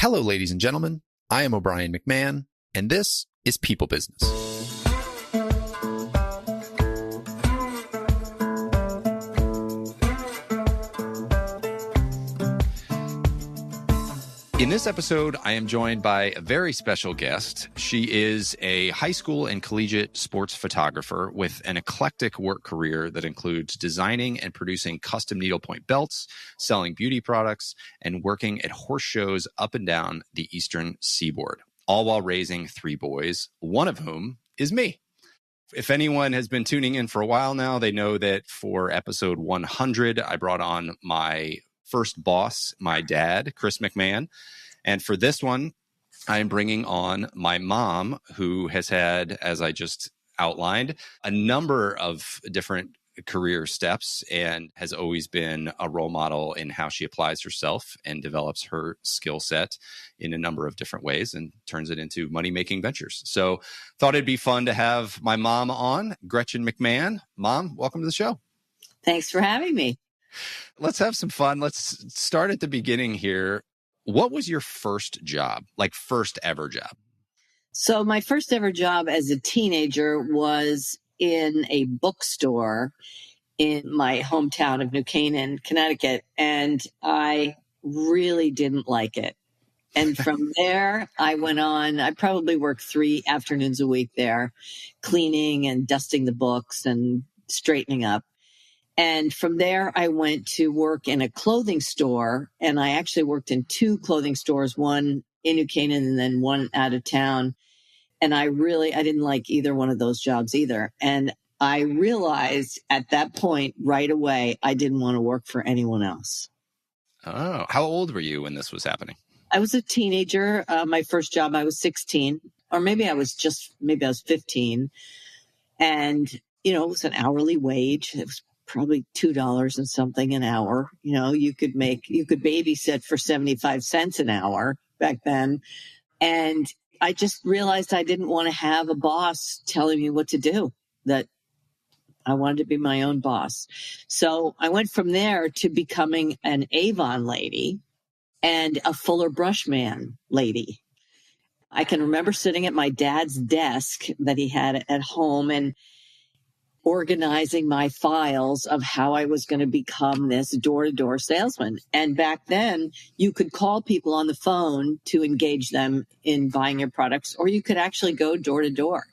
Hello, ladies and gentlemen. I am O'Brien McMahon, and this is People Business. In this episode, I am joined by a very special guest. She is a high school and collegiate sports photographer with an eclectic work career that includes designing and producing custom needlepoint belts, selling beauty products, and working at horse shows up and down the Eastern Seaboard, all while raising 3 boys, one of whom is me. If anyone has been tuning in for a while now, they know that for episode 100, I brought on my first boss, my dad, Chris McMahon. And for this one, I'm bringing on my mom, who has had, as I just outlined, a number of different career steps and has always been a role model in how she applies herself and develops her skill set in a number of different ways and turns it into money-making ventures. So thought it'd be fun to have my mom on, Gretchen McMahon. Mom, welcome to the show. Thanks for having me. Let's have some fun. Let's start at the beginning here. What was your first job, like first ever job? So my first ever job as a teenager was in a bookstore in my hometown of New Canaan, Connecticut, and I really didn't like it. And from there, I went on. I probably worked 3 afternoons a week there, cleaning and dusting the books and straightening up. And from there, I went to work in a clothing store, and I actually worked in 2 clothing stores, one in New Canaan and then one out of town. And I didn't like either one of those jobs either. And I realized at that point right away, I didn't want to work for anyone else. Oh, how old were you when this was happening? I was a teenager. My first job, I was 16, or maybe I was 15. And, it was an hourly wage. It was probably $2 and something an hour. You could babysit for 75 cents an hour back then. And I just realized I didn't want to have a boss telling me what to do, that I wanted to be my own boss. So I went from there to becoming an Avon lady and a Fuller Brush man lady. I can remember sitting at my dad's desk that he had at home and organizing my files of how I was going to become this door-to-door salesman. And back then, you could call people on the phone to engage them in buying your products, or you could actually go door-to-door.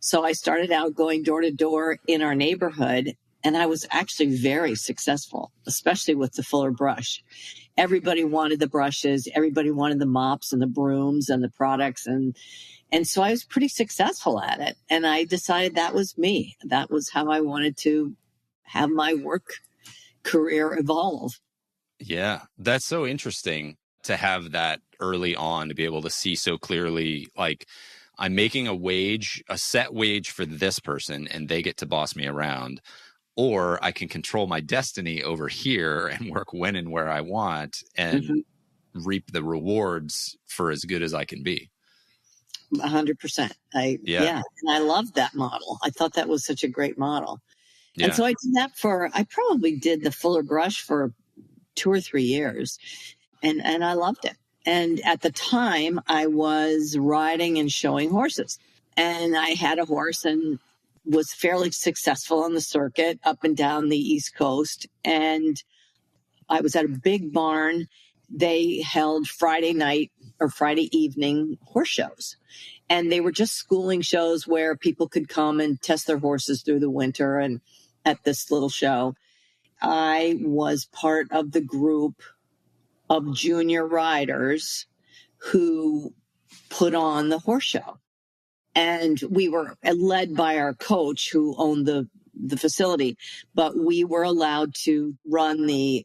So I started out going door-to-door in our neighborhood, and I was actually very successful, especially with the Fuller Brush. Everybody wanted the brushes. Everybody wanted the mops and the brooms and the products. And so I was pretty successful at it. And I decided that was me. That was how I wanted to have my work career evolve. Yeah, that's so interesting to have that early on, to be able to see so clearly, like, I'm making a set wage for this person and they get to boss me around, or I can control my destiny over here and work when and where I want and reap the rewards for as good as I can be. 100%. Yeah. And I loved that model. I thought that was such a great model. Yeah. And so I did that I probably did the Fuller Brush for 2 or 3 years, and I loved it. And at the time I was riding and showing horses, and I had a horse and was fairly successful on the circuit up and down the East Coast. And I was at a big barn. They held Friday night or Friday evening horse shows. And they were just schooling shows where people could come and test their horses through the winter. And at this little show, I was part of the group of junior riders who put on the horse show. And we were led by our coach who owned the facility, but we were allowed to run the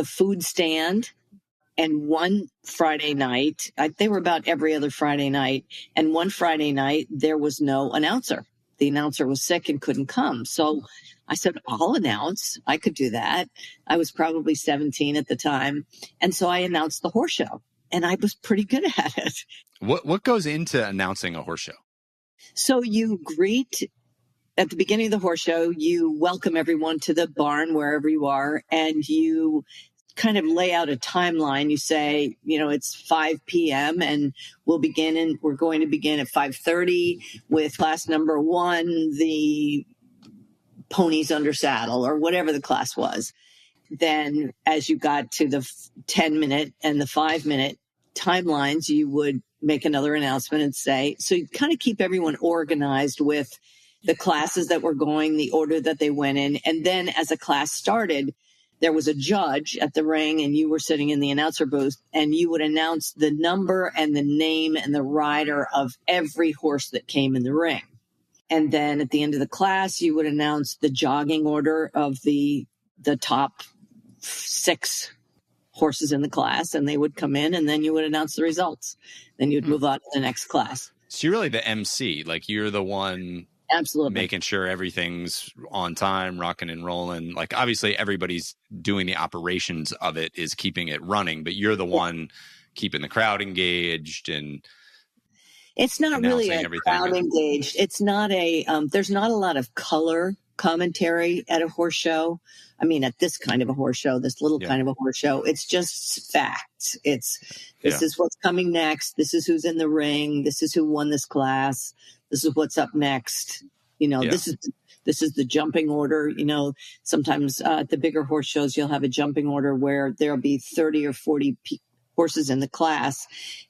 food stand. And one Friday night, they were about every other Friday night. And one Friday night, there was no announcer. The announcer was sick and couldn't come. So I said, I'll announce. I could do that. I was probably 17 at the time. And so I announced the horse show, and I was pretty good at it. What goes into announcing a horse show? So you greet at the beginning of the horse show, you welcome everyone to the barn wherever you are, and you kind of lay out a timeline. You say, it's 5 p.m. and we're going to begin at 5:30 with class number 1, the ponies under saddle, or whatever the class was. Then as you got to the 10-minute and the 5-minute timelines, you would make another announcement and say, so you kind of keep everyone organized with the classes that were going, the order that they went in. And then as a class started, there was a judge at the ring and you were sitting in the announcer booth, and you would announce the number and the name and the rider of every horse that came in the ring. And then at the end of the class, you would announce the jogging order of the top 6 horses in the class, and they would come in, and then you would announce the results. Then you'd move on to the next class. So you're really the MC, like you're the one absolutely making sure everything's on time, rocking and rolling. Like obviously everybody's doing the operations of it, is keeping it running, but you're the one keeping the crowd engaged. And it's not really a crowd engaged. It's not there's not a lot of color commentary at a horse show. I mean, at this kind of a horse show, this little kind of a horse show, it's just facts. This is what's coming next. This is who's in the ring. This is who won this class. This is what's up next. This is the jumping order. Sometimes at the bigger horse shows, you'll have a jumping order where there'll be 30 or 40 horses in the class,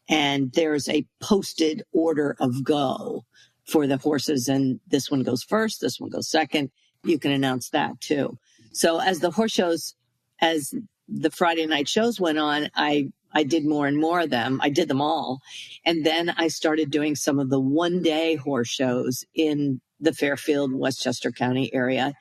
and there's a posted order of go for the horses. And this one goes first, this one goes second. You can announce that too. So as the Friday night shows went on, I did more and more of them. I did them all. And then I started doing some of the one-day horse shows in the Fairfield, Westchester County area.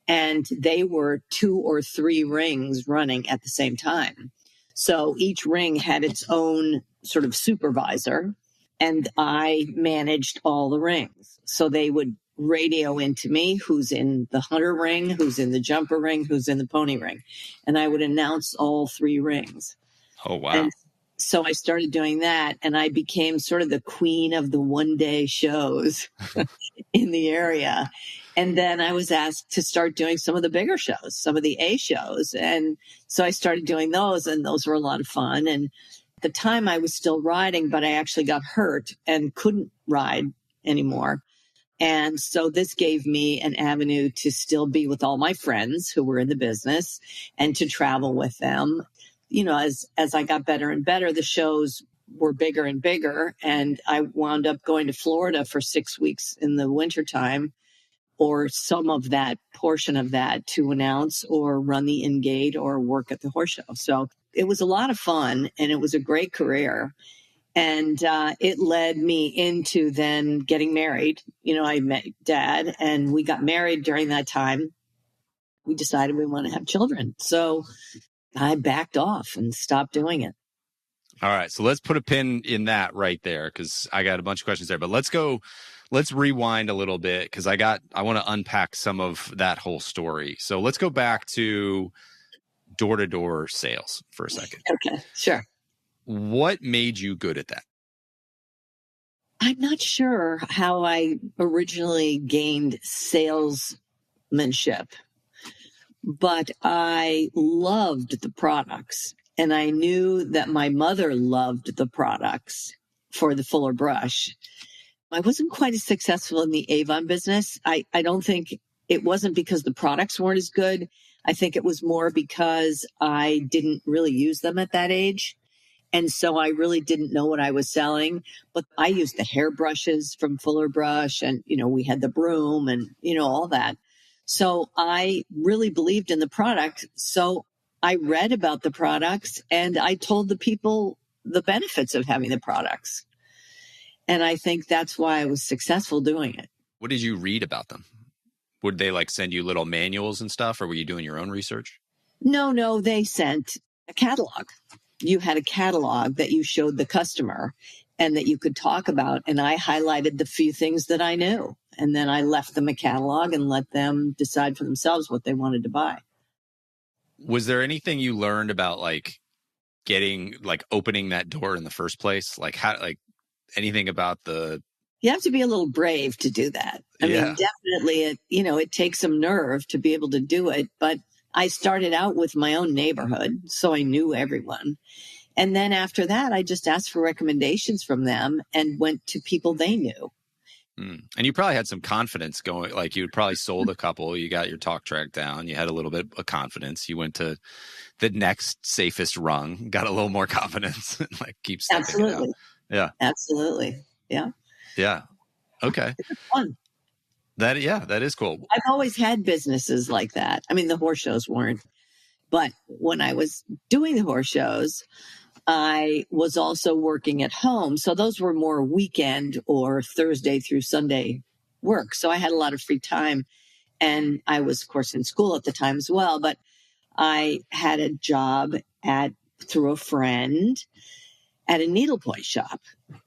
And they were 2 or 3 rings running at the same time. So each ring had its own sort of supervisor, and I managed all the rings. So they would radio into me who's in the hunter ring, who's in the jumper ring, who's in the pony ring. And I would announce all 3 rings. Oh, wow. And so I started doing that, and I became sort of the queen of the one-day shows in the area. And then I was asked to start doing some of the bigger shows, some of the A shows. And so I started doing those, and those were a lot of fun. And at the time I was still riding, but I actually got hurt and couldn't ride anymore. And so this gave me an avenue to still be with all my friends who were in the business and to travel with them. As I got better and better, the shows were bigger and bigger. And I wound up going to Florida for 6 weeks in the wintertime, or some of that portion of that, to announce or run the in-gate or work at the horse show. So it was a lot of fun, and it was a great career. And it led me into then getting married. I met Dad, and we got married during that time. We decided we want to have children. So I backed off and stopped doing it. All right. So let's put a pin in that right there, because I got a bunch of questions there. But let's rewind a little bit, because I want to unpack some of that whole story. So let's go back to door-to-door sales for a second. Okay, sure. What made you good at that? I'm not sure how I originally gained salesmanship, but I loved the products, and I knew that my mother loved the products for the Fuller Brush. I wasn't quite as successful in the Avon business. I don't think it wasn't because the products weren't as good. I think it was more because I didn't really use them at that age. And so I really didn't know what I was selling, but I used the hair brushes from Fuller Brush, and, we had the broom and, all that. So I really believed in the product. So I read about the products, and I told the people the benefits of having the products. And I think that's why I was successful doing it. What did you read about them? Would they send you little manuals and stuff, or were you doing your own research? No, they sent a catalog. You had a catalog that you showed the customer and that you could talk about. And I highlighted the few things that I knew. And then I left them a catalog and let them decide for themselves what they wanted to buy. Was there anything you learned about opening that door in the first place? Anything about the... You have to be a little brave to do that. I mean, definitely, it takes some nerve to be able to do it, but I started out with my own neighborhood, so I knew everyone. And then after that, I just asked for recommendations from them and went to people they knew. And you probably had some confidence going, like you had probably sold a couple, you got your talk track down, you had a little bit of confidence, you went to the next safest rung, got a little more confidence, and like keep stepping it out. Yeah. Absolutely. Yeah. Yeah. Okay. It's fun. That is cool. I've always had businesses like that. I mean, the horse shows weren't, but when I was doing the horse shows, I was also working at home. So those were more weekend or Thursday through Sunday work. So I had a lot of free time. And I was, of course, in school at the time as well. But I had a job through a friend at a needlepoint shop.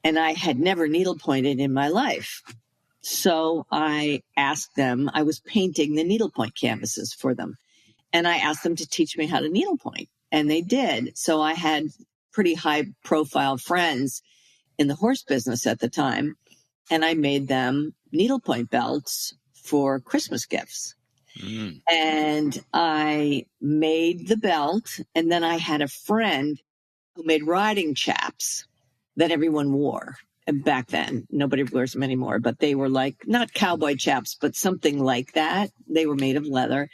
And I had never needlepointed in my life. So I asked them, I was painting the needlepoint canvases for them. And I asked them to teach me how to needlepoint. And they did. So I had pretty high profile friends in the horse business at the time. And I made them needlepoint belts for Christmas gifts. And I made the belt. And then I had a friend who made riding chaps that everyone wore. And back then, nobody wears them anymore, but they were like, not cowboy chaps, but something like that. They were made of leather.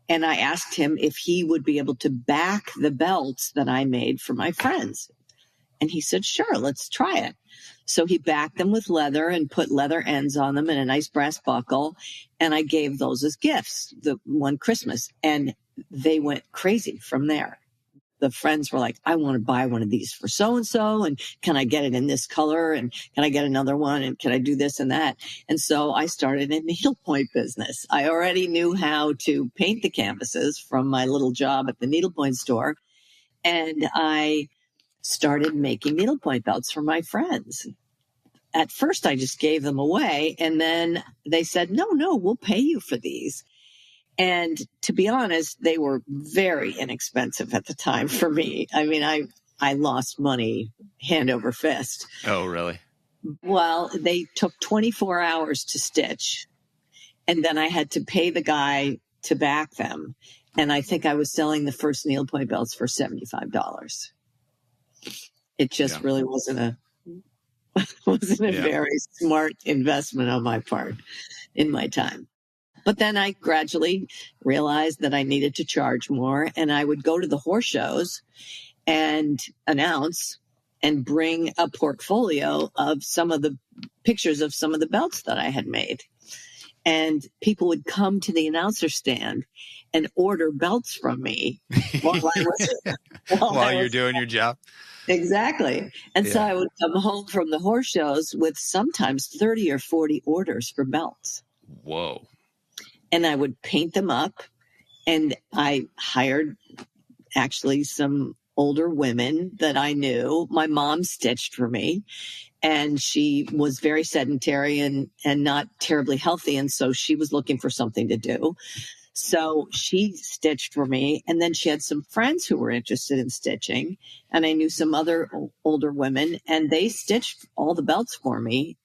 And I asked him if he would be able to back the belts that I made for my friends. And he said, sure, let's try it. So he backed them with leather and put leather ends on them and a nice brass buckle. And I gave those as gifts the one Christmas. And they went crazy from there. The friends were like, I want to buy one of these for so-and-so. And can I get it in this color? And can I get another one? And can I do this and that? And so I started a needlepoint business. I already knew how to paint the canvases from my little job at the needlepoint store. And I started making needlepoint belts for my friends. At first, I just gave them away. And then they said, no, we'll pay you for these. And to be honest, they were very inexpensive at the time for me. I mean, I lost money hand over fist. Oh, really? Well, they took 24 hours to stitch. And then I had to pay the guy to back them. And I think I was selling the first needlepoint belts for $75. It just really wasn't a very smart investment on my part in my time. But then I gradually realized that I needed to charge more, and I would go to the horse shows and announce and bring a portfolio of some of the pictures of some of the belts that I had made. And people would come to the announcer stand and order belts from me while you're doing your job. Exactly. And so I would come home from the horse shows with sometimes 30 or 40 orders for belts. Whoa. And I would paint them up, and I hired actually some older women that I knew. My mom stitched for me, and she was very sedentary and not terribly healthy. And so she was looking for something to do. So she stitched for me. And then she had some friends who were interested in stitching. And I knew some other older women, and they stitched all the belts for me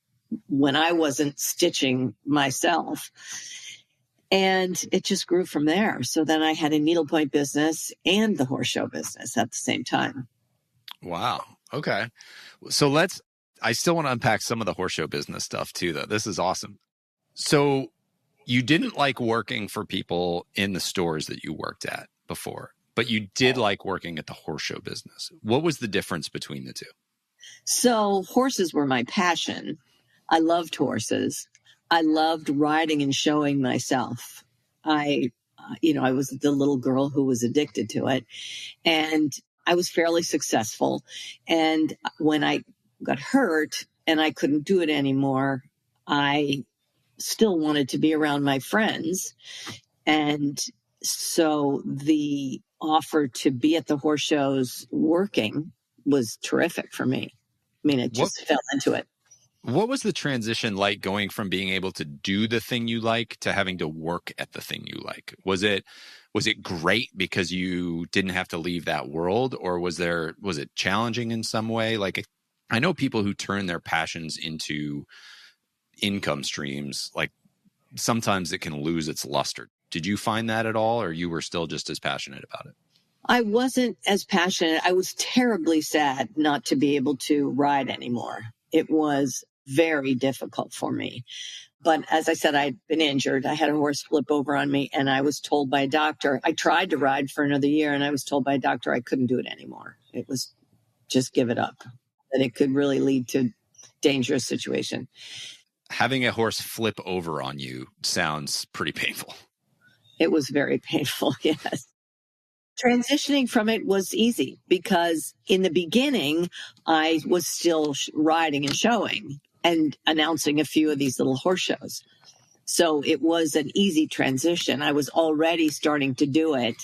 when I wasn't stitching myself. And it just grew from there. So then I had a needlepoint business and the horse show business at the same time. Wow. Okay. So I still want to unpack some of the horse show business stuff too, though. This is awesome. So you didn't like working for people in the stores that you worked at before, but you did like working at the horse show business. What was the difference between the two? So horses were my passion. I loved horses. I loved riding and showing myself. I was the little girl who was addicted to it, and I was fairly successful. And when I got hurt and I couldn't do it anymore, I still wanted to be around my friends. And so the offer to be at the horse shows working was terrific for me. I mean, it just fell into it. What was the transition like going from being able to do the thing you like to having to work at the thing you like? Was it great because you didn't have to leave that world, or was it challenging in some way? Like, I know people who turn their passions into income streams, like sometimes it can lose its luster. Did you find that at all, or you were still just as passionate about it? I wasn't as passionate. I was terribly sad not to be able to ride anymore. It was very difficult for me. But as I said, I'd been injured. I had a horse flip over on me, and I was told by a doctor, I tried to ride for another year, and I was told by a doctor I couldn't do it anymore. It was just give it up, that it could really lead to dangerous situation. Having a horse flip over on you sounds pretty painful. It was very painful, yes. Transitioning from it was easy because in the beginning, I was still riding and showing and announcing a few of these little horse shows. So it was an easy transition. I was already starting to do it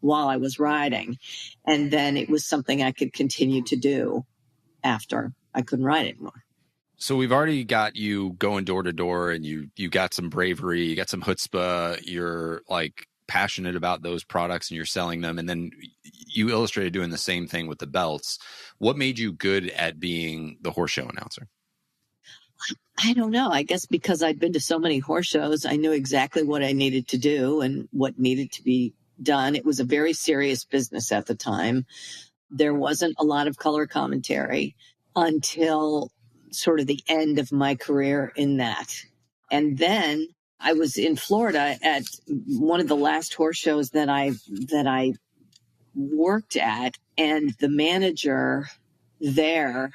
while I was riding. And then it was something I could continue to do after I couldn't ride anymore. So we've already got you going door to door, and you got some bravery, you got some chutzpah, you're like passionate about those products and you're selling them. And then you illustrated doing the same thing with the belts. What made you good at being the horse show announcer? I don't know. I guess because I'd been to so many horse shows, I knew exactly what I needed to do and what needed to be done. It was a very serious business at the time. There wasn't a lot of color commentary until sort of the end of my career in that. And then I was in Florida at one of the last horse shows that I worked at, and the manager there,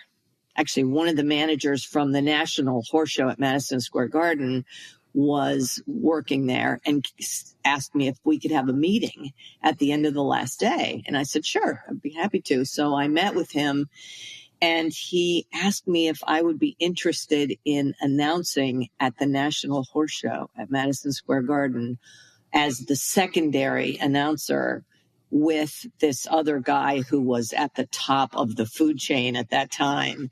actually one of the managers from the National Horse Show at Madison Square Garden, was working there and asked me if we could have a meeting at the end of the last day. And I said, sure, I'd be happy to. So I met with him, and he asked me if I would be interested in announcing at the National Horse Show at Madison Square Garden as the secondary announcer with this other guy who was at the top of the food chain at that time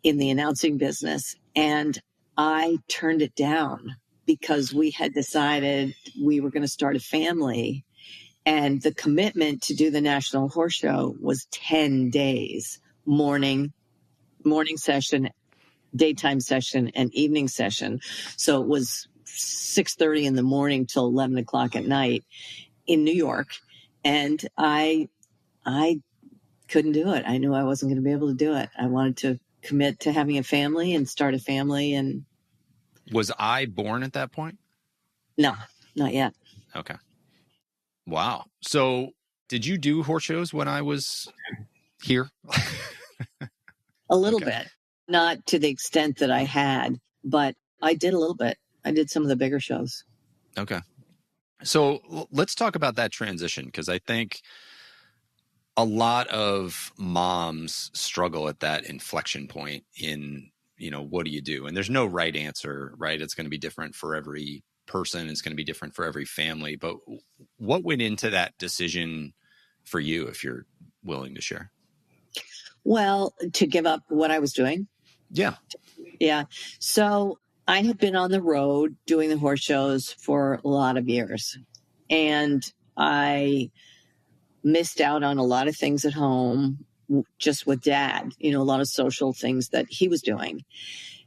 in the announcing business. And I turned it down because we had decided we were going to start a family. And the commitment to do the National Horse Show was 10 days. Morning session, daytime session, and evening session. So it was 6:30 in the morning till 11 o'clock at night in New York. And I couldn't do it. I knew I wasn't going to be able to do it. I wanted to commit to having a family and start a family. And was I born at that point? No, not yet. Okay. Wow. So did you do horse shows when I was here? A little bit, not to the extent that I had, but I did a little bit. I did some of the bigger shows. Okay. So let's talk about that transition, because I think a lot of moms struggle at that inflection point in, what do you do? And there's no right answer, right? It's going to be different for every person. It's going to be different for every family. But what went into that decision for you, if you're willing to share? Well, to give up what I was doing. Yeah. Yeah. So I had been on the road doing the horse shows for a lot of years, and I missed out on a lot of things at home just with Dad, a lot of social things that he was doing.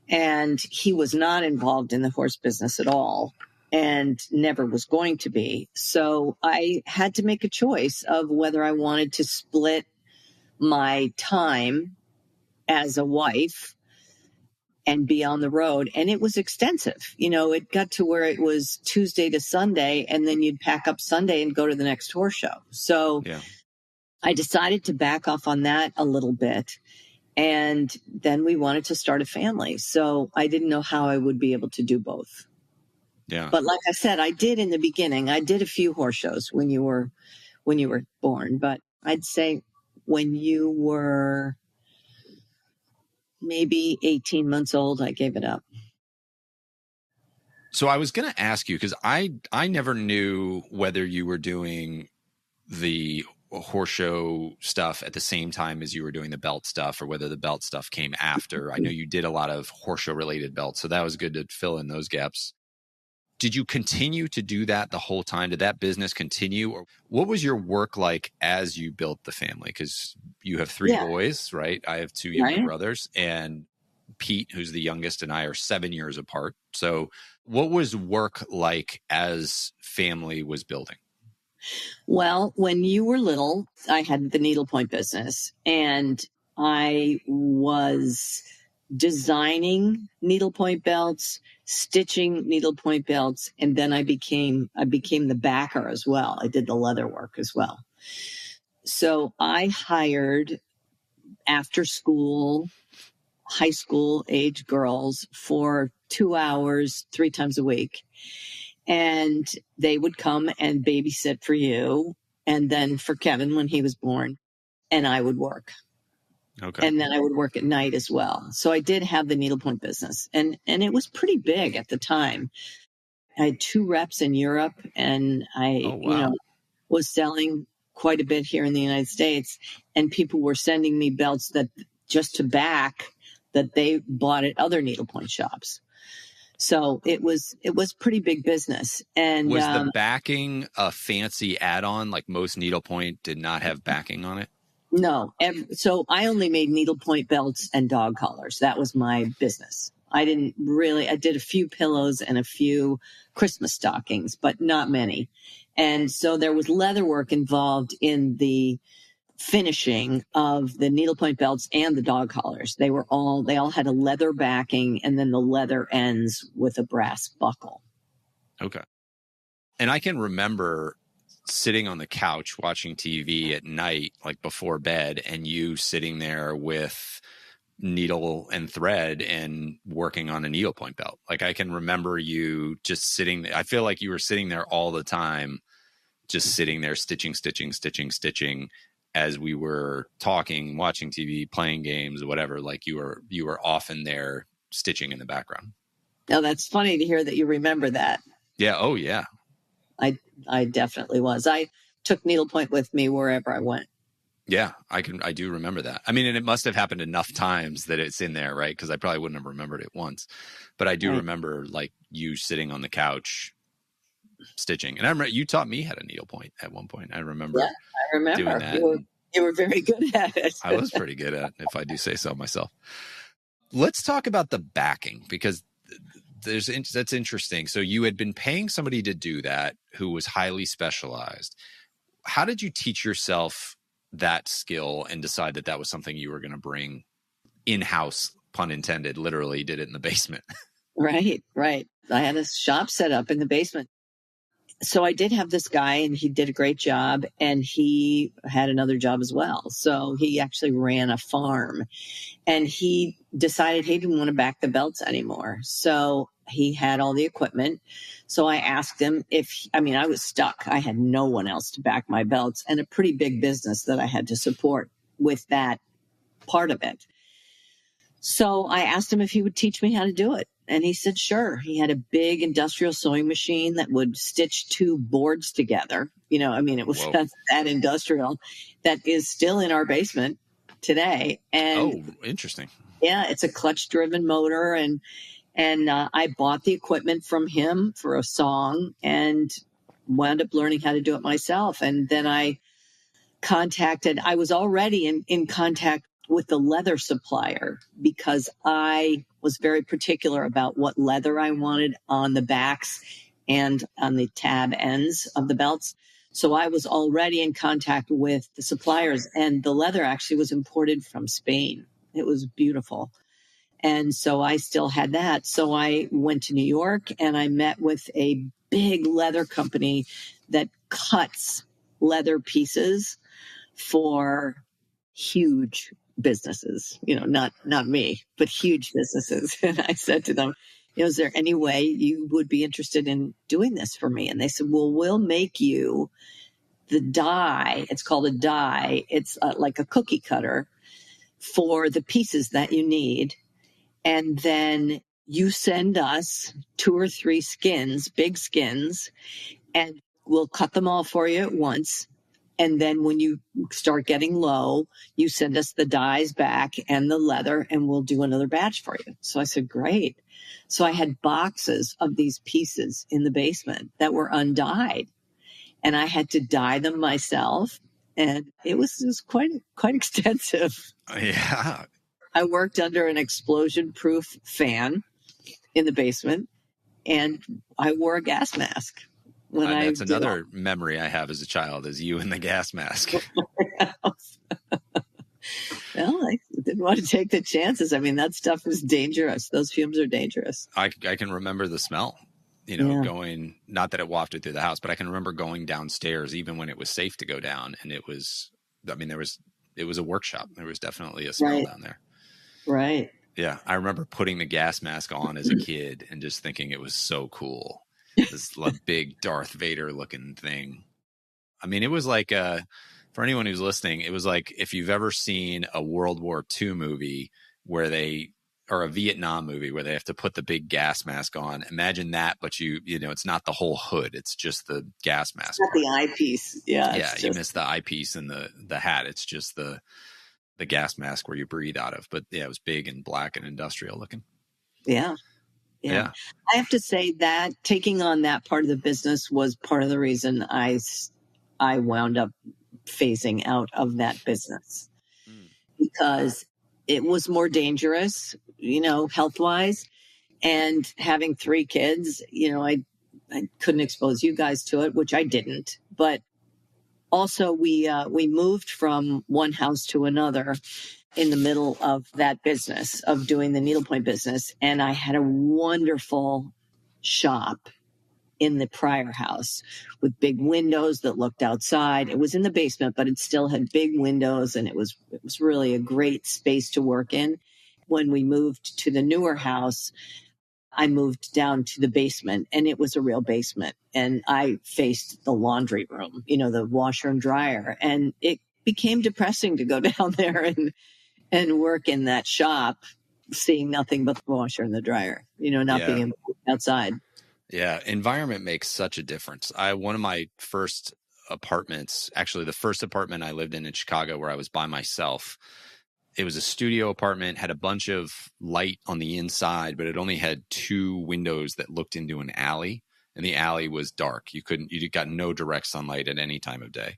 And he was not involved in the horse business at all and never was going to be. So I had to make a choice of whether I wanted to split my time as a wife and be on the road. And it was extensive. It got to where it was Tuesday to Sunday, and then you'd pack up Sunday and go to the next horse show. So I decided to back off on that a little bit. And then we wanted to start a family. So I didn't know how I would be able to do both. Yeah. But like I said, I did in the beginning. I did a few horse shows when you were born. But I'd say when you were maybe 18 months old, I gave it up. So I was going to ask you, because I never knew whether you were doing the horse show stuff at the same time as you were doing the belt stuff, or whether the belt stuff came after. I know you did a lot of horse show related belts, so that was good to fill in those gaps. Did you continue to do that the whole time? Did that business continue? Or what was your work like as you built the family? Because you have 3 boys, right? I have 2 younger brothers. And Pete, who's the youngest, and I are 7 years apart. So what was work like as family was building? Well, when you were little, I had the needlepoint business, and I was designing needlepoint belts, stitching needlepoint belts, and then I became the backer as well. I did the leather work as well. So I hired after school, high school age girls for 2 hours, 3 times a week. And they would come and babysit for you. And then for Kevin when he was born, and I would work. Okay. And then I would work at night as well. So I did have the needlepoint business, and it was pretty big at the time. I had 2 reps in Europe, and I was selling quite a bit here in the United States, and people were sending me belts that just to back that they bought at other needlepoint shops. So it was pretty big business. And was the backing a fancy add-on? Like most needlepoint did not have backing on it? No. So I only made needlepoint belts and dog collars. That was my business. I did a few pillows and a few Christmas stockings, but not many. And so there was leather work involved in the finishing of the needlepoint belts and the dog collars. They all had a leather backing, and then the leather ends with a brass buckle. Okay. And I can remember sitting on the couch watching TV at night, like before bed, and you sitting there with needle and thread and working on a needlepoint belt. Like I can remember you just sitting there. I feel like you were sitting there all the time, just sitting there stitching as we were talking, watching TV, playing games, whatever. Like you were often there stitching in the background. Now that's funny to hear that you remember that. Yeah. Oh yeah. I definitely was. I took needlepoint with me wherever I went. Yeah, I do remember that. I mean, and it must have happened enough times that it's in there, right? Because I probably wouldn't have remembered it once. But I do remember like you sitting on the couch stitching. And I remember you taught me how to needlepoint at one point. I remember doing that. You were very good at it. I was pretty good at it, if I do say so myself. Let's talk about the backing, because that's interesting. So you had been paying somebody to do that who was highly specialized. How did you teach yourself that skill and decide that that was something you were going to bring in-house, pun intended? Literally did it in the basement. Right. I had a shop set up in the basement. So I did have this guy, and he did a great job, and he had another job as well. So he actually ran a farm, and he decided he didn't want to back the belts anymore. So he had all the equipment. So I asked him I was stuck. I had no one else to back my belts, and a pretty big business that I had to support with that part of it. So I asked him if he would teach me how to do it. And he said, sure. He had a big industrial sewing machine that would stitch 2 boards together. It was that industrial that is still in our basement today. And interesting. Yeah, it's a clutch driven motor. And I bought the equipment from him for a song and wound up learning how to do it myself. And then I was already in contact with the leather supplier, because I was very particular about what leather I wanted on the backs and on the tab ends of the belts. So I was already in contact with the suppliers, and the leather actually was imported from Spain. It was beautiful. And so I still had that. So I went to New York, and I met with a big leather company that cuts leather pieces for huge businesses, not me, but huge businesses. And I said to them, is there any way you would be interested in doing this for me? And they said, well, we'll make you the die. It's called a die. It's like a cookie cutter for the pieces that you need. And then you send us 2 or 3 skins, big skins, and we'll cut them all for you at once. And then when you start getting low, you send us the dyes back and the leather, and we'll do another batch for you. So I said, great. So I had boxes of these pieces in the basement that were undyed, and I had to dye them myself. And it was quite extensive. Yeah. I worked under an explosion-proof fan in the basement, and I wore a gas mask when I that's another memory I have as a child, is you in the gas mask. Well, I didn't want to take the chances. I mean, that stuff is dangerous. Those fumes are dangerous. I can remember the smell, going, not that it wafted through the house, but I can remember going downstairs even when it was safe to go down. And it was a workshop. There was definitely a smell down there. Right. Yeah. I remember putting the gas mask on as a kid and just thinking it was so cool. This big Darth Vader looking thing. I mean, it was like, for anyone who's listening, it was like if you've ever seen a World War II movie or a Vietnam movie where they have to put the big gas mask on. Imagine that, but it's not the whole hood. It's just the gas mask. It's not the eyepiece. Yeah. Yeah. You miss the eyepiece and the hat. It's just the gas mask where you breathe out of. But yeah, it was big and black and industrial looking. Yeah. Yeah. I have to say that taking on that part of the business was part of the reason I wound up phasing out of that business, because it was more dangerous, health-wise, and having 3 kids, I couldn't expose you guys to it, which I didn't. But also we moved from one house to another in the middle of that business of doing the needlepoint business. And I had a wonderful shop in the prior house with big windows that looked outside. It was in the basement, but it still had big windows, and it was really a great space to work in. When we moved to the newer house, I moved down to the basement, and it was a real basement. And I faced the laundry room, the washer and dryer. And it became depressing to go down there and work in that shop, seeing nothing but the washer and the dryer, not being able to go outside. Yeah. Environment makes such a difference. One of my first apartments, actually the first apartment I lived in Chicago, where I was by myself, it was a studio apartment, had a bunch of light on the inside, but it only had 2 windows that looked into an alley, and the alley was dark. You got no direct sunlight at any time of day.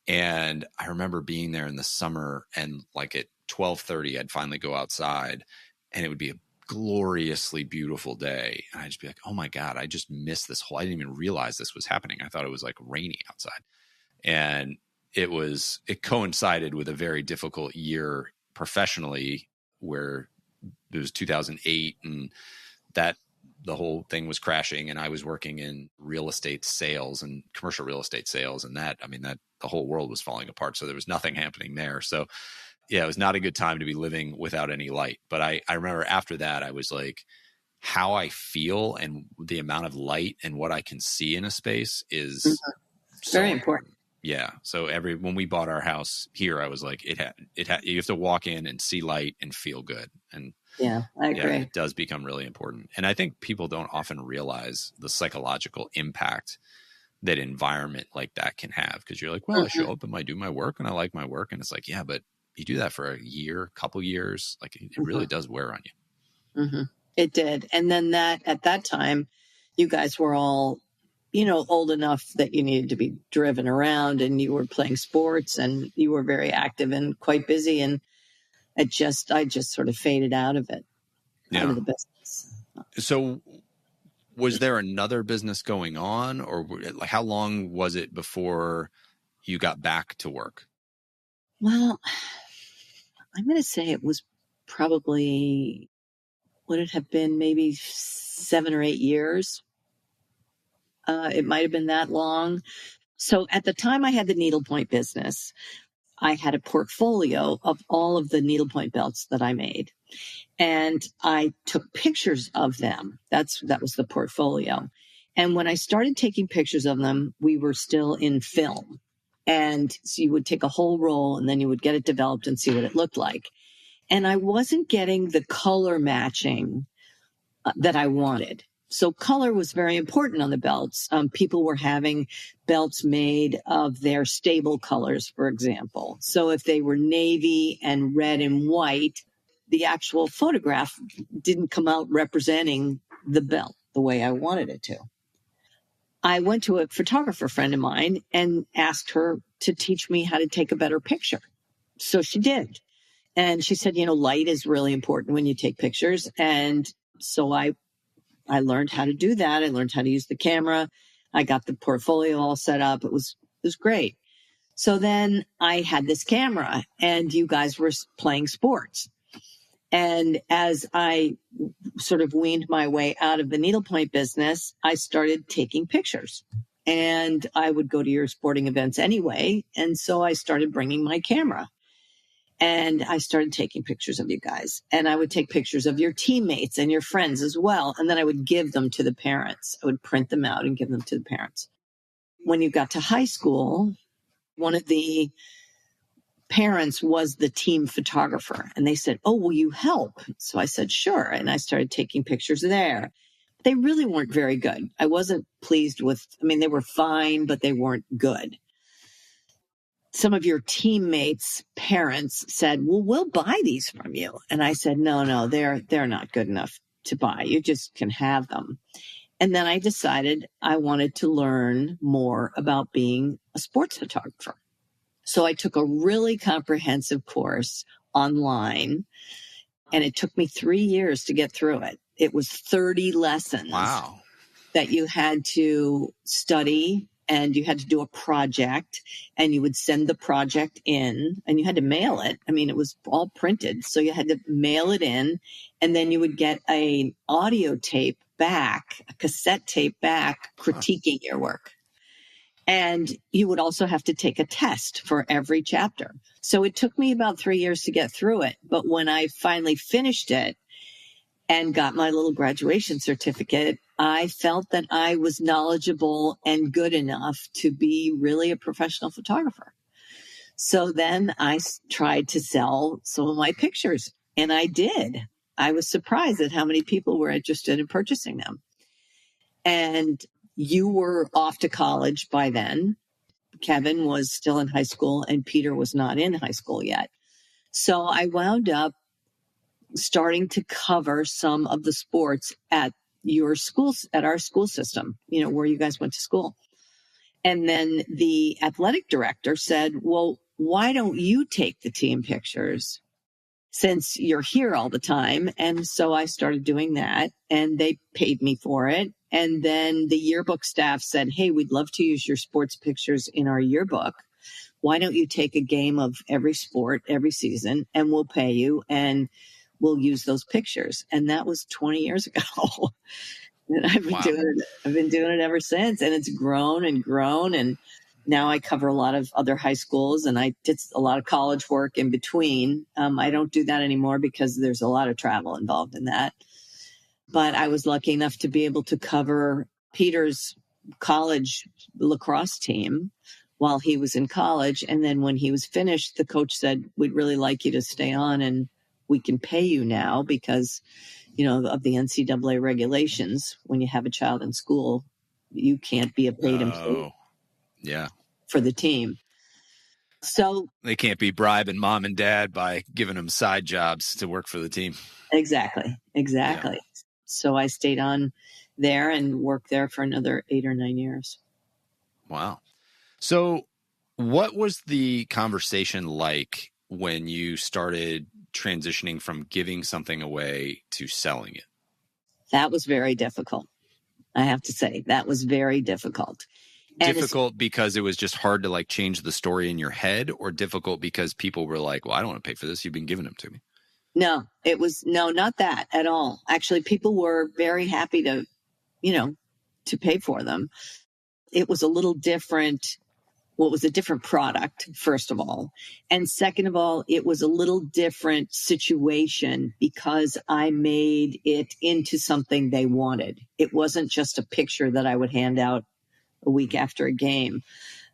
And I remember being there in the summer, and like at 12:30, I'd finally go outside, and it would be a gloriously beautiful day. And I'd just be like, oh my God, I just missed this I didn't even realize this was happening. I thought it was like rainy outside. And it coincided with a very difficult year professionally, where it was 2008, and the whole thing was crashing, and I was working in real estate sales and commercial real estate sales. And that the whole world was falling apart. So there was nothing happening there. So yeah, it was not a good time to be living without any light. But I remember after that, I was like, how I feel and the amount of light and what I can see in a space is very important. Yeah. So when we bought our house here, I was like, you have to walk in and see light and feel good. And yeah, I agree. Yeah, it does become really important. And I think people don't often realize the psychological impact that environment like that can have. Because you're like, well, I show up and I do my work and I like my work. And it's like, yeah, but you do that for a year, couple years, like it really does wear on you. Mm-hmm. It did. And then at that time, you guys were all, old enough that you needed to be driven around, and you were playing sports, and you were very active and quite busy. And I just sort of faded out of it, out of the business. So was there another business going on, or like how long was it before you got back to work? Well, I'm going to say it was probably, would it have been maybe 7 or 8 years? It might have been that long. So at the time I had the needlepoint business, I had a portfolio of all of the needlepoint belts that I made. And I took pictures of them. That was the portfolio. And when I started taking pictures of them, we were still in film. And so you would take a whole roll, and then you would get it developed and see what it looked like. And I wasn't getting the color matching that I wanted. So color was very important on the belts. People were having belts made of their stable colors, for example. So if they were navy and red and white, the actual photograph didn't come out representing the belt the way I wanted it to. I went to a photographer friend of mine and asked her to teach me how to take a better picture. So she did. And she said, light is really important when you take pictures. And so I learned how to do that. I learned how to use the camera. I got the portfolio all set up. It was great. So then I had this camera and you guys were playing sports. And as I sort of weaned my way out of the needlepoint business, I started taking pictures. And I would go to your sporting events anyway. And so I started bringing my camera. And I started taking pictures of you guys. And I would take pictures of your teammates and your friends as well. And then I would give them to the parents. I would print them out and give them to the parents. When you got to high school, one of the parents was the team photographer. And they said, "Oh, will you help?" So I said, "Sure." And I started taking pictures there. They really weren't very good. I wasn't pleased with, they were fine, but they weren't good. Some of your teammates' parents said, "Well, we'll buy these from you." And I said, no, they're not good enough to buy. You just can have them. And then I decided I wanted to learn more about being a sports photographer. So I took a really comprehensive course online, and it took me 3 years to get through it. It was 30 lessons. Wow. That you had to study, and you had to do a project, and you would send the project in, and you had to mail it. It was all printed. So you had to mail it in, and then you would get an audio tape back, a cassette tape back, critiquing your work. And you would also have to take a test for every chapter. So it took me about 3 years to get through it. But when I finally finished it and got my little graduation certificate, I felt that I was knowledgeable and good enough to be really a professional photographer. So then I tried to sell some of my pictures, and I did. I was surprised at how many people were interested in purchasing them. And you were off to college by then. Kevin was still in high school, and Peter was not in high school yet. So I wound up starting to cover some of the sports at your schools, at our school system, where you guys went to school. And then the athletic director said, "Well, why don't you take the team pictures since you're here all the time?" And so I started doing that, and they paid me for it. And then the yearbook staff said, "Hey, we'd love to use your sports pictures in our yearbook. Why don't you take a game of every sport every season, and we'll pay you, and we'll use those pictures." And that was 20 years ago. And I've been doing it ever since. And it's grown and grown. And now I cover a lot of other high schools, and I did a lot of college work in between. I don't do that anymore because there's a lot of travel involved in that. But I was lucky enough to be able to cover Peter's college lacrosse team while he was in college. And then when he was finished, the coach said, "We'd really like you to stay on, and we can pay you now because, of the NCAA regulations. When you have a child in school, you can't be a paid employee for the team." So they can't be bribing mom and dad by giving them side jobs to work for the team. Exactly. Yeah. So I stayed on there and worked there for another 8 or 9 years. Wow. So what was the conversation like when you started transitioning from giving something away to selling it? That was very difficult. I have to say, that was very difficult. Difficult because it was just hard to change the story in your head, or difficult because people were like, "Well, I don't want to pay for this. You've been giving them to me." No, not that at all. Actually, people were very happy to pay for them. It was a little different. Well, it was a different product, first of all. And second of all, it was a little different situation because I made it into something they wanted. It wasn't just a picture that I would hand out a week after a game.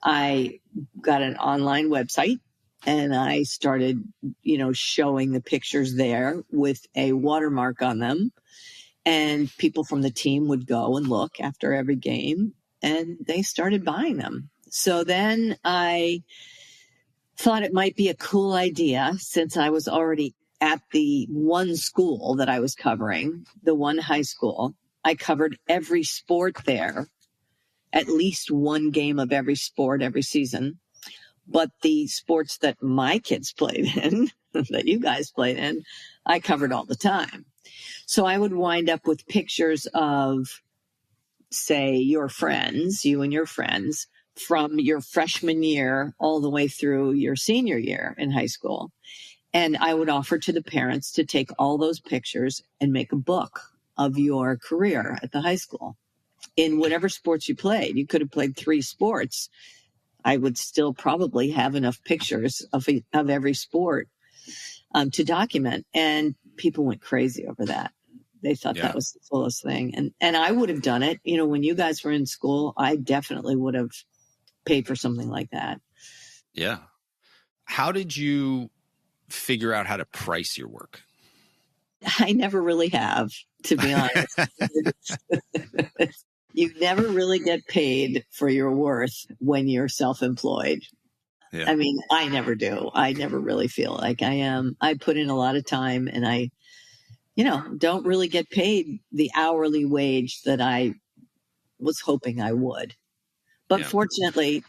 I got an online website, and I started, showing the pictures there with a watermark on them. And people from the team would go and look after every game, and they started buying them. So then I thought it might be a cool idea, since I was already at the one school that I was covering, the one high school. I covered every sport there, at least one game of every sport every season. But the sports that my kids played in, that you guys played in, I covered all the time. So I would wind up with pictures of, say, your friends, you and your friends, from your freshman year all the way through your senior year in high school. And I would offer to the parents to take all those pictures and make a book of your career at the high school in whatever sports you played. You could have played 3 sports. I would still probably have enough pictures of every sport to document. And people went crazy over that. They thought that was the coolest thing. And I would have done it. You know, when you guys were in school, I definitely would have paid for something like that. Yeah. How did you figure out how to price your work? I never really have, to be honest. You never really get paid for your worth when you're self-employed. Yeah. I mean, I never do. I never really feel like I am. I put in a lot of time and I, don't really get paid the hourly wage that I was hoping I would. But fortunately,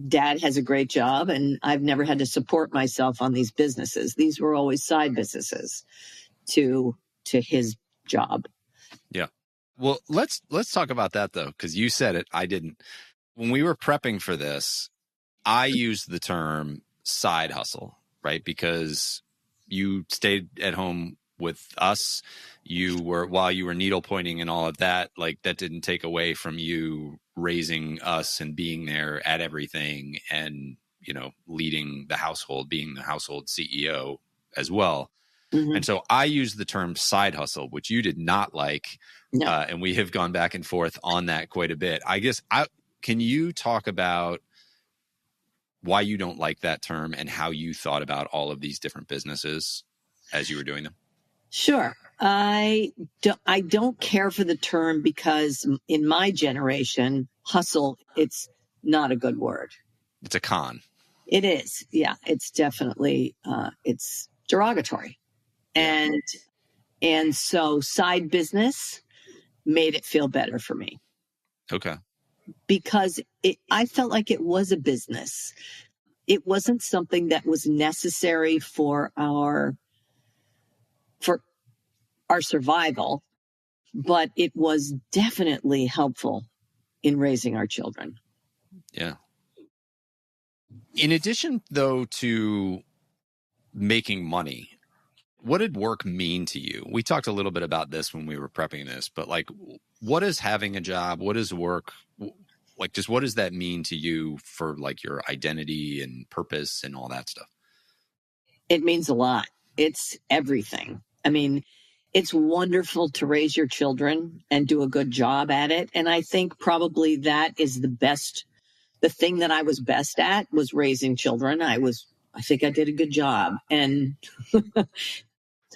Dad has a great job and I've never had to support myself on these businesses. These were always side businesses to his job. Yeah. Well, let's talk about that though, because you said it, I didn't. When we were prepping for this, I used the term side hustle, right? Because you stayed at home with us. While you were needle pointing and all of that, like that didn't take away from you raising us and being there at everything and, leading the household, being the household CEO as well. Mm-hmm. And so I used the term side hustle, which you did not like. No. And we have gone back and forth on that quite a bit. I guess, can you talk about why you don't like that term and how you thought about all of these different businesses as you were doing them? Sure. I don't care for the term because in my generation, hustle, it's not a good word. It's a con. It is. Yeah, it's definitely, it's derogatory. And so side business made it feel better for me. Okay. Because I felt like it was a business. It wasn't something that was necessary for our survival, but it was definitely helpful in raising our children. Yeah. In addition, though, to making money, what did work mean to you? We talked a little bit about this when we were prepping this, but like, what is having a job? What is work? Like, just what does that mean to you for like your identity and purpose and all that stuff? It means a lot. It's everything. I mean, it's wonderful to raise your children and do a good job at it. And I think probably that is the thing that I was best at was raising children. I think I did a good job. And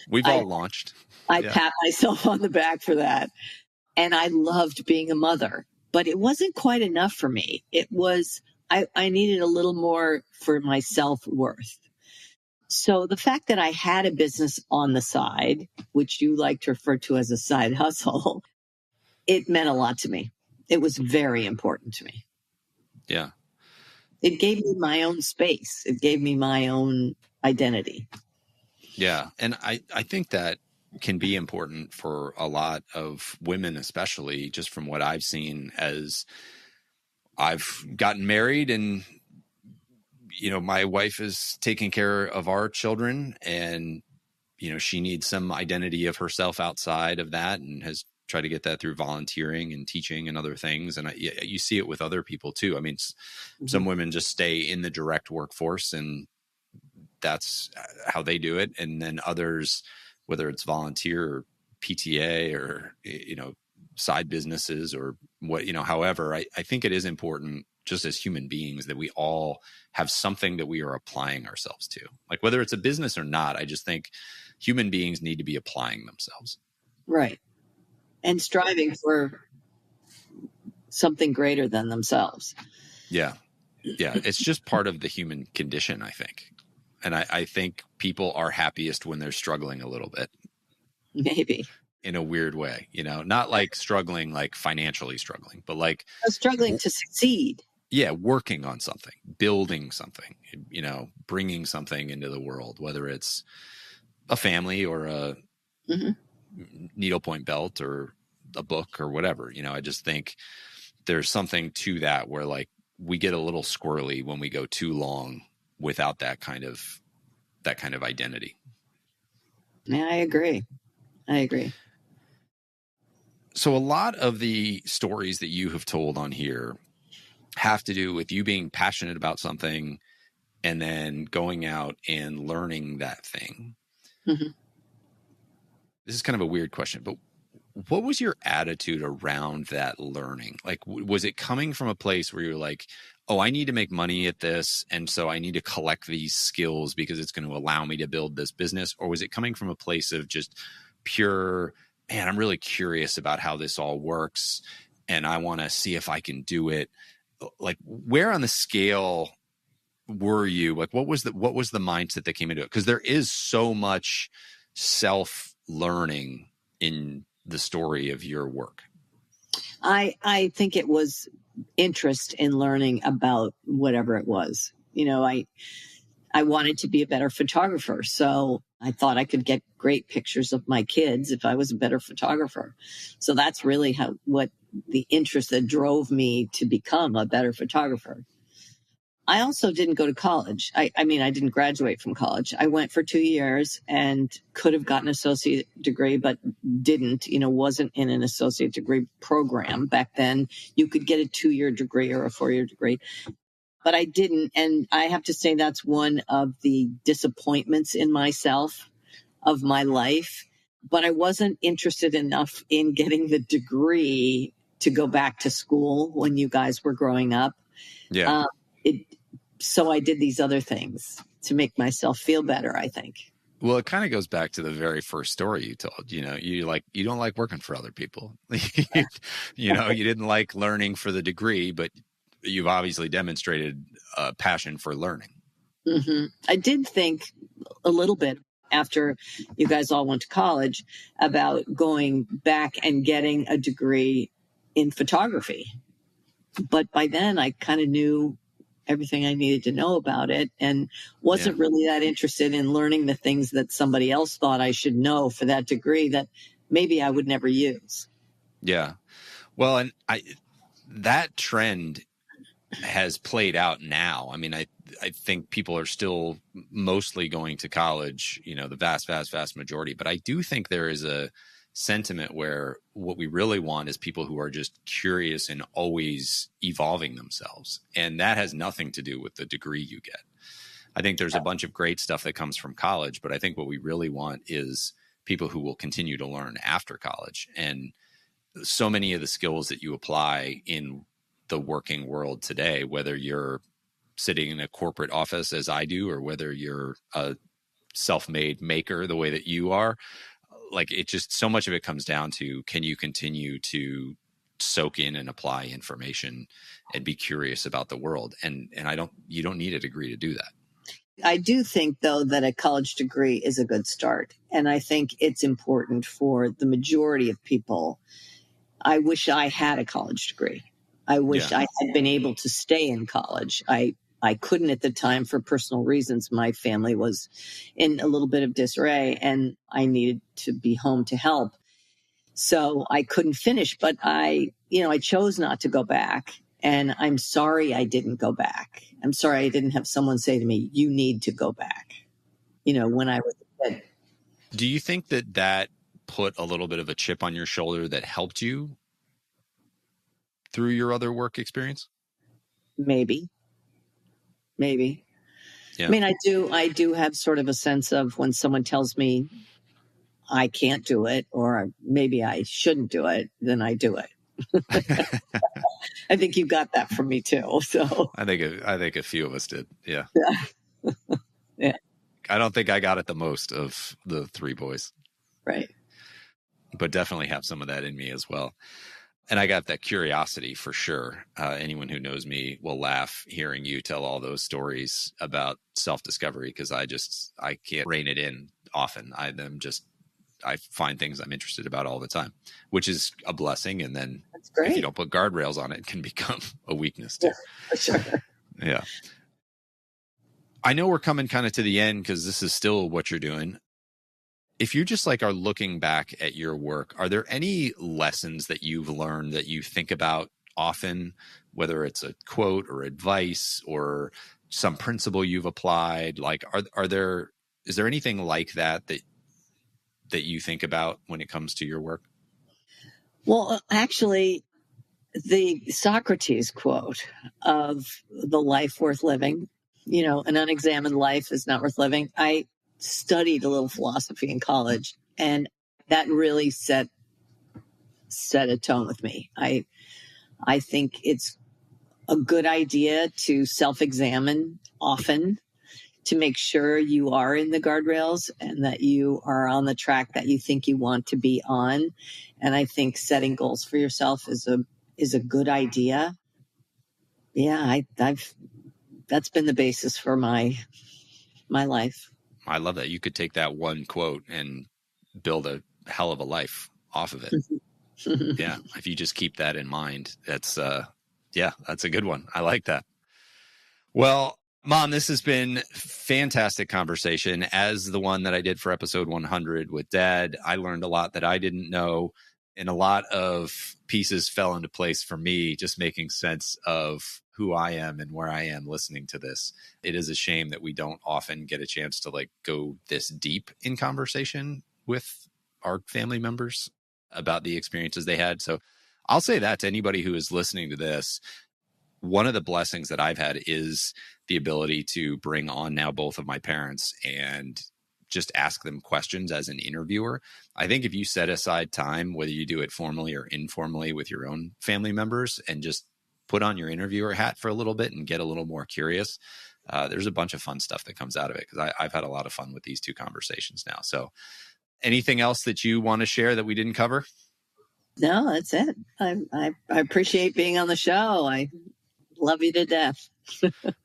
we've all launched. I pat myself on the back for that. And I loved being a mother, but it wasn't quite enough for me. It was, I needed a little more for my self-worth. So the fact that I had a business on the side, which you like to refer to as a side hustle, it meant a lot to me. It was very important to me. Yeah. It gave me my own space. It gave me my own identity. Yeah. And I think that can be important for a lot of women, especially just from what I've seen as I've gotten married and my wife is taking care of our children and, she needs some identity of herself outside of that and has tried to get that through volunteering and teaching and other things. And you see it with other people too. I mean, some women just stay in the direct workforce and that's how they do it. And then others, whether it's volunteer or PTA or, side businesses or what, however, I think it is important just as human beings that we all have something that we are applying ourselves to, like whether it's a business or not. I just think human beings need to be applying themselves. Right. And striving for something greater than themselves. Yeah. Yeah. It's just part of the human condition, I think. And I think people are happiest when they're struggling a little bit. Maybe. In a weird way, not like struggling, like financially struggling, but like struggling to succeed. Yeah, working on something, building something, bringing something into the world, whether it's a family or a needlepoint belt or a book or whatever. I just think there's something to that where like we get a little squirrely when we go too long without that kind of identity. Yeah, I agree. So a lot of the stories that you have told on here have to do with you being passionate about something and then going out and learning that thing. Mm-hmm. This is kind of a weird question, but what was your attitude around that learning? Like, was it coming from a place where you're like, oh, I need to make money at this, and so I need to collect these skills because it's going to allow me to build this business? Or was it coming from a place of just pure, man, I'm really curious about how this all works and I want to see if I can do it? Like, where on the scale were you? Like, what was the mindset that came into it? Because there is so much self-learning in the story of your work. I think it was interest in learning about whatever it was. I wanted to be a better photographer, so I thought I could get great pictures of my kids if I was a better photographer. So that's really what the interest that drove me to become a better photographer. I also didn't go to college. I didn't graduate from college. I went for 2 years and could have gotten an associate degree, but didn't, wasn't in an associate degree program. Back then, you could get a 2-year degree or a 4-year degree, but I didn't. And I have to say that's one of the disappointments in myself of my life. But I wasn't interested enough in getting the degree to go back to school when you guys were growing up. Yeah. So I did these other things to make myself feel better, I think. Well, it kind of goes back to the very first story you told. You don't like working for other people. You didn't like learning for the degree, but you've obviously demonstrated a passion for learning. Mm-hmm. I did think a little bit after you guys all went to college about going back and getting a degree in photography. But by then I kind of knew everything I needed to know about it and wasn't really that interested in learning the things that somebody else thought I should know for that degree that maybe I would never use. Yeah. Well, and that trend has played out now. I mean, I think people are still mostly going to college, the vast majority, but I do think there is a sentiment where what we really want is people who are just curious and always evolving themselves. And that has nothing to do with the degree you get. I think there's a bunch of great stuff that comes from college, but I think what we really want is people who will continue to learn after college. And so many of the skills that you apply in the working world today, whether you're sitting in a corporate office as I do, or whether you're a self-made maker the way that you are, like it just, so much of it comes down to, can you continue to soak in and apply information and be curious about the world? And you don't need a degree to do that. I do think, though, that a college degree is a good start. And I think it's important for the majority of people. I wish I had a college degree. I wish I had been able to stay in college. I couldn't at the time for personal reasons. My family was in a little bit of disarray and I needed to be home to help. So I couldn't finish, but I chose not to go back. And I'm sorry I didn't go back. I'm sorry I didn't have someone say to me, you need to go back, when I was a kid. Do you think that put a little bit of a chip on your shoulder that helped you through your other work experience? Maybe. Yeah. I mean, I do have sort of a sense of when someone tells me I can't do it, or maybe I shouldn't do it, then I do it. I think you got that from me too. So I think a few of us did. Yeah. Yeah. I don't think I got it the most of the three boys. Right. But definitely have some of that in me as well. And I got that curiosity for sure. Anyone who knows me will laugh hearing you tell all those stories about self-discovery, because I can't rein it in often. I'm just I find things I'm interested about all the time, which is a blessing. And then That's great. if you don't put guardrails on it, it can become a weakness too. Yeah, for sure. Yeah. I know we're coming kind of to the end because this is still what you're doing. If you just like are looking back at your work, are there any lessons that you've learned that you think about often, whether it's a quote or advice or some principle you've applied? Like, is there anything like that you think about when it comes to your work? Well, actually, the Socrates quote of the life worth living, an unexamined life is not worth living. I studied a little philosophy in college, and that really set a tone with me. I think it's a good idea to self-examine often to make sure you are in the guardrails and that you are on the track that you think you want to be on. And I think setting goals for yourself is a good idea. Yeah, that's been the basis for my life. I love that. You could take that one quote and build a hell of a life off of it. Yeah. If you just keep that in mind, that's a good one. I like that. Well, Mom, this has been fantastic conversation. As the one that I did for episode 100 with Dad, I learned a lot that I didn't know, and a lot of pieces fell into place for me, just making sense of who I am and where I am listening to this. It is a shame that we don't often get a chance to like go this deep in conversation with our family members about the experiences they had. So I'll say that to anybody who is listening to this. One of the blessings that I've had is the ability to bring on now both of my parents and just ask them questions as an interviewer. I think if you set aside time, whether you do it formally or informally with your own family members, and just put on your interviewer hat for a little bit and get a little more curious, there's a bunch of fun stuff that comes out of it, because I've had a lot of fun with these two conversations now. So anything else that you want to share that we didn't cover? No, that's it. I appreciate being on the show. I love you to death.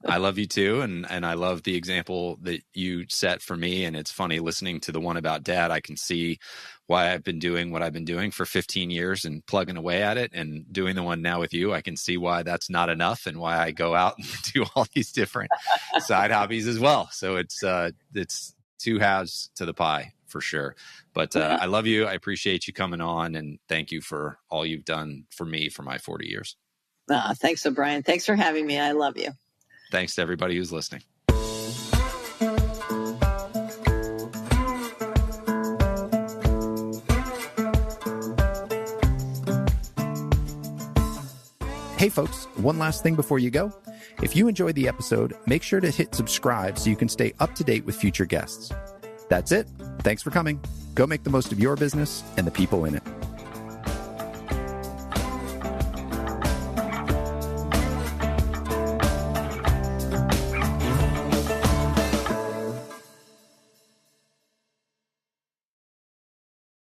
I love you too. And I love the example that you set for me. And it's funny listening to the one about Dad. I can see why I've been doing what I've been doing for 15 years and plugging away at it, and doing the one now with you. I can see why that's not enough and why I go out and do all these different side hobbies as well. So it's two halves to the pie for sure. But I love you. I appreciate you coming on, and thank you for all you've done for me for my 40 years. Thanks, O'Brien. Thanks for having me. I love you. Thanks to everybody who's listening. Hey folks, one last thing before you go. If you enjoyed the episode, make sure to hit subscribe so you can stay up to date with future guests. That's it. Thanks for coming. Go make the most of your business and the people in it.